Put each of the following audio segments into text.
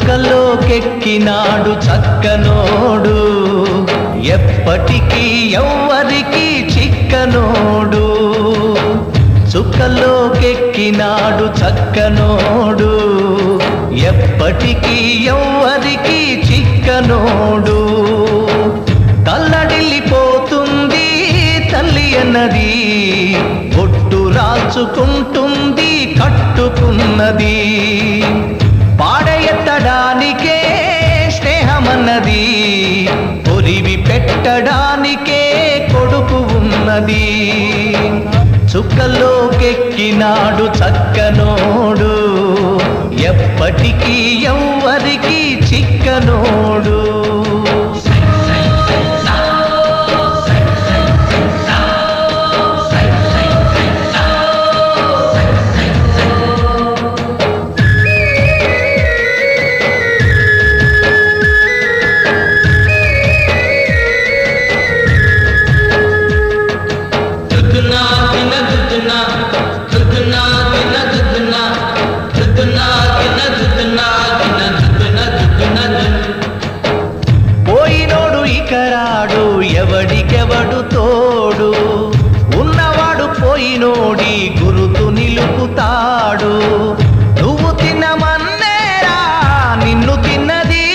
చుక్కలోకెక్కినాడు చక్కనోడు, ఎప్పటికీ ఎవ్వరికి చిక్కనోడు. చుక్కలోకెక్కినాడు చక్కనోడు, ఎప్పటికీ ఎవ్వరికి చిక్కనోడు. తల్లడిల్లిపోతుంది తల్లి అన్నది, బొట్టు రాల్చుకుంటుంది కట్టుకున్నది. పాడెత్తడానికే స్నేహమన్నది, పొరివి పెట్టడానికే కొడుకు ఉన్నది. చుక్కలోకెక్కినాడు చక్కనోడు, ఎప్పటికీ ఎవ్వరికి చిక్కనోడు. పోయినోడు ఇకరాడు, ఎవడికెవడు తోడు, ఉన్నవాడు పోయినోడి గురుతు నిలుపుతాడు. నువ్వు తినమన్నేరా నిన్ను తిన్నది,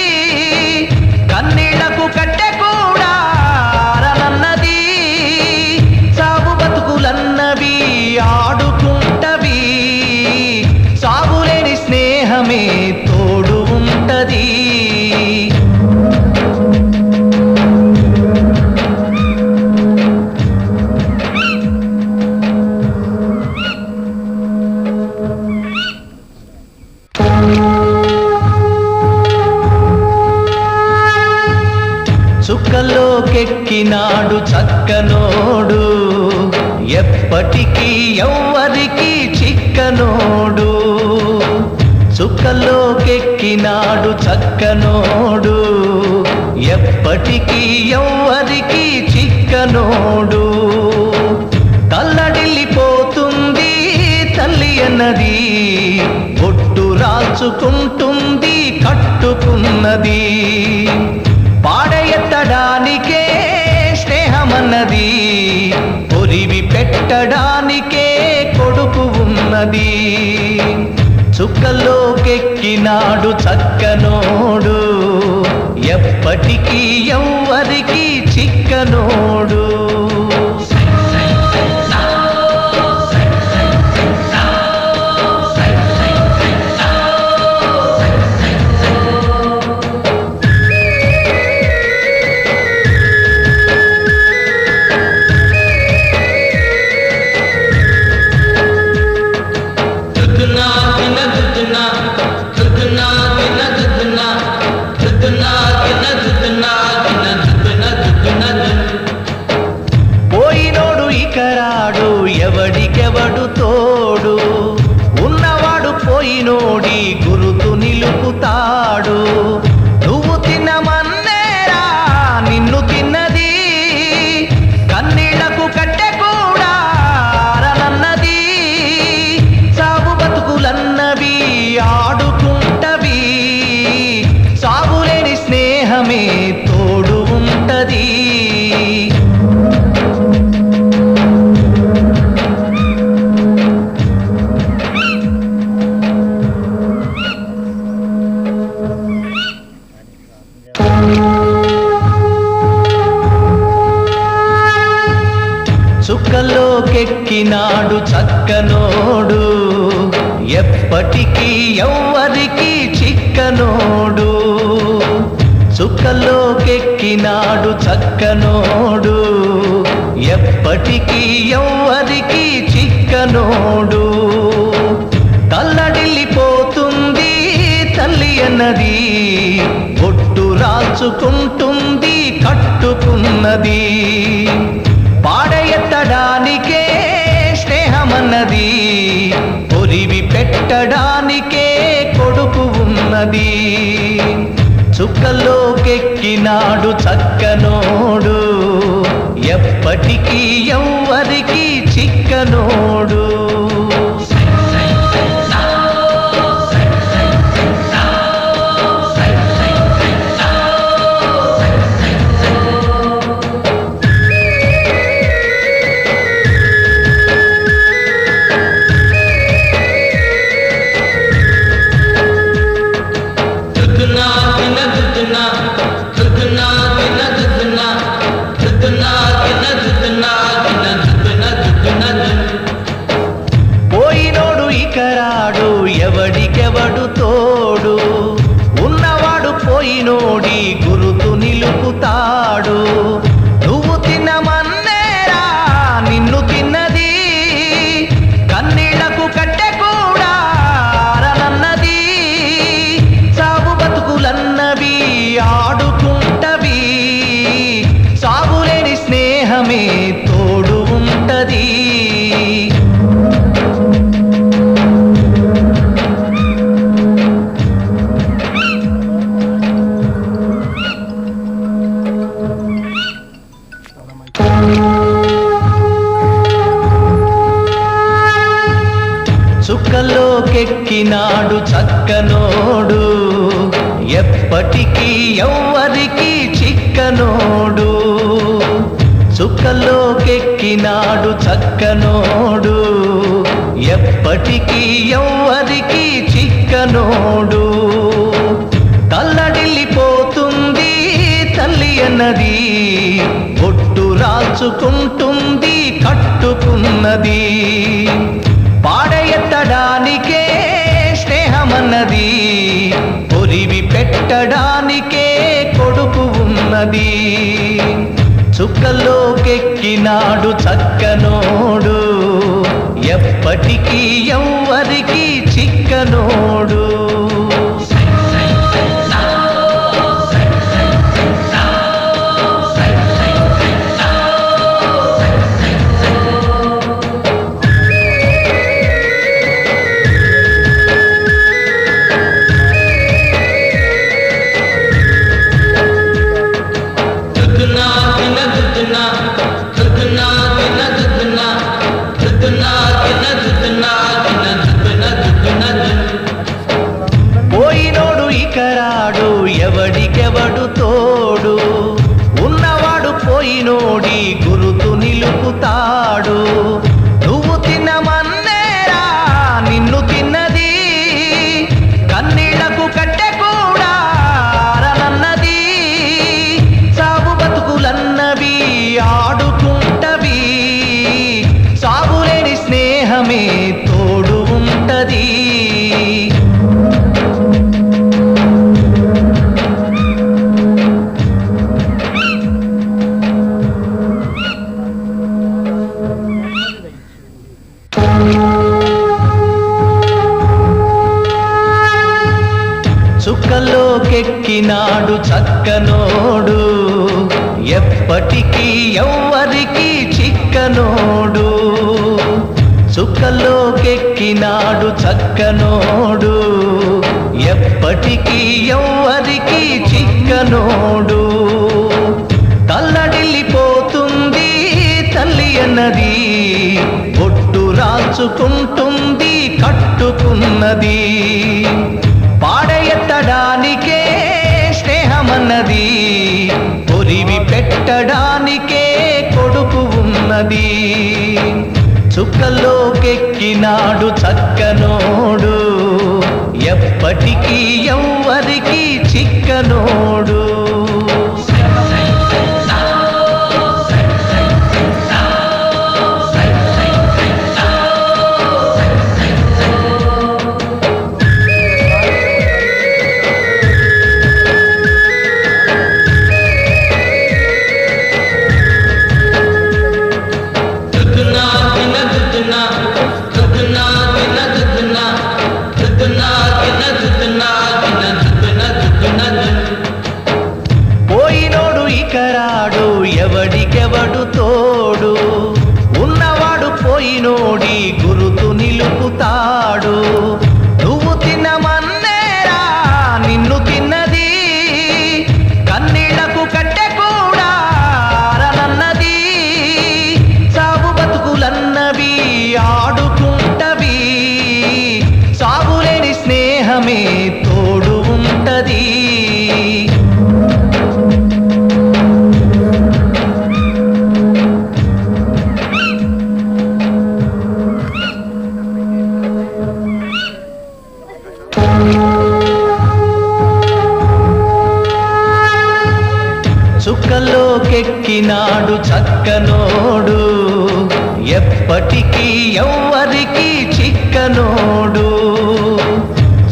కన్నీళ్లకు కట్టె కూడా అరనన్నది. సాగు బతుకులన్నవి ఆడుకుంటవి, సాగులేని స్నేహమే తోడు ఉంటది. చుక్కలోకెక్కినాడు చక్కనోడు, ఎప్పటికీ ఎవ్వరికి చిక్కనోడు. చుక్కలోకెక్కినాడు చక్కనోడు, ఎప్పటికీ ఎవ్వరికి చిక్కనోడు. తల్లడిల్లిపోతుంది తల్లి అన్నది, బొట్టు రాల్చుకుంటుంది కట్టుకున్నది. పాడెత్తడానికే స్నేహమన్నది, పొరివి పెట్టడానికే కొడుకు ఉన్నది. చుక్కలోకెక్కినాడు చక్కనోడు, ఎప్పటికీ ఎవ్వరికి చిక్కనోడు. పోయినోడు ఇకరాడు, ఎవడికెవడు తోడు, ఉన్నవాడు పోయినోడి గురుతు నిలుపుతాడు. నువ్వు తినమన్నేరా నిన్ను తిన్నది, కన్నీళ్లకు కట్టె కూడా అరనన్నది. సాగు బతుకులన్నవి ఆడుకుంటవి, సాగులేని స్నేహమే తోడు ఉంటది. చుక్కలోకెక్కినాడు చక్కనోడు, ఎప్పటికీ ఎవ్వరికి చిక్కనోడు. చుక్కలోకెక్కినాడు చక్కనోడు, ఎప్పటికీ ఎవ్వరికి చిక్కనోడు. తల్లడిల్లిపోతుంది తల్లి అన్నది, బొట్టు రాల్చుకుంటుంది కట్టుకున్నది. పాడెత్తడానికే స్నేహమన్నది, పొరివి పెట్టడానికే కొడుకు ఉన్నది. చుక్కలోకెక్కినాడు చక్కనోడు, ఎప్పటికీ ఎవ్వరికి చిక్కనోడు. పోయినోడి గురుతు నిలుపుతాడు. నువ్వు తినమన్నేరా నిన్ను తిన్నది, కన్నీళ్లకు కట్టె కూడా అరనన్నది. సాగు బతుకులన్నవి ఆడుకుంటవి, సాగులేని స్నేహమే తోడు ఉంటది. చుక్కల్లోకెక్కినాడు చక్కనోడు, ఎప్పటికీ ఎవ్వరికి చిక్కనోడు. చుక్కల్లోకెక్కినాడు చక్కనోడు, ఎప్పటికీ ఎవ్వరికి చిక్కనోడు. తల్లడిల్లిపోతుంది తల్లి అన్నది, బొట్టు రాల్చుకుంటుంది కట్టుకున్నది. పాడెత్తడానికే స్నేహమన్నది, పొరివి పెట్టడానికే కొడుకు ఉన్నది. చుక్కల్లోకెక్కినాడు చక్కనోడు, ఎప్పటికీ ఎవ్వరికి చిక్కనోడు. పోయినోడు ఇకరాడు ఎవడికెవడు తోడు, ఉన్నవాడు పోయినోడి గురుతు నిలుపుతాడు. నువ్వు తినమన్నేరా నిన్ను తిన్నది, కన్నీళ్లకు కట్టె కూడా అరనన్నది. సాగు బతుకులన్నవి ఆడుకుంటవి, సాగులేని స్నేహమే తోడు ఉంటది. చుక్కల్లోకెక్కినాడు చక్కనోడు, ఎప్పటికీ ఎవ్వరికి చిక్కనోడు. చుక్కల్లోకెక్కినాడు చక్కనోడు, ఎప్పటికీ ఎవ్వరికి చిక్కనోడు. తల్లడిల్లిపోతుంది తల్లి అన్నది, బొట్టు రాల్చుకుంటుంది కట్టుకున్నది. పాడెత్తడానికే స్నేహమన్నది, పొరివి పెట్టడానికే కొడుకు ఉన్నది. చుక్కల్లోకెక్కినాడు చక్కనోడు, ఎప్పటికీ ఎవ్వరికి చిక్కనోడు. పోయినోడు ఇకరాడు ఎవడికెవడు తోడు, ఉన్నవాడు పోయినోడి గురుతు నిలుపుతాడు. నువ్వు తినమన్నేరా నిన్ను తిన్నది, కన్నీళ్లకు కట్టె కూడా అరనన్నది. సాగు బతుకులన్నవి ఆడుకుంటవి, సాగులేని స్నేహమే తోడు ఉంటది. చుక్కల్లోకెక్కినాడు చక్కనోడు, ఎప్పటికీ ఎవ్వరికి చిక్కనోడు.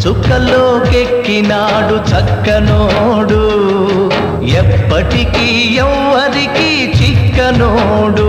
చుక్క ఊహల్లోకెక్కినాడు చక్కనోడు, ఎప్పటికీ ఎవ్వరికి చిక్కనోడు.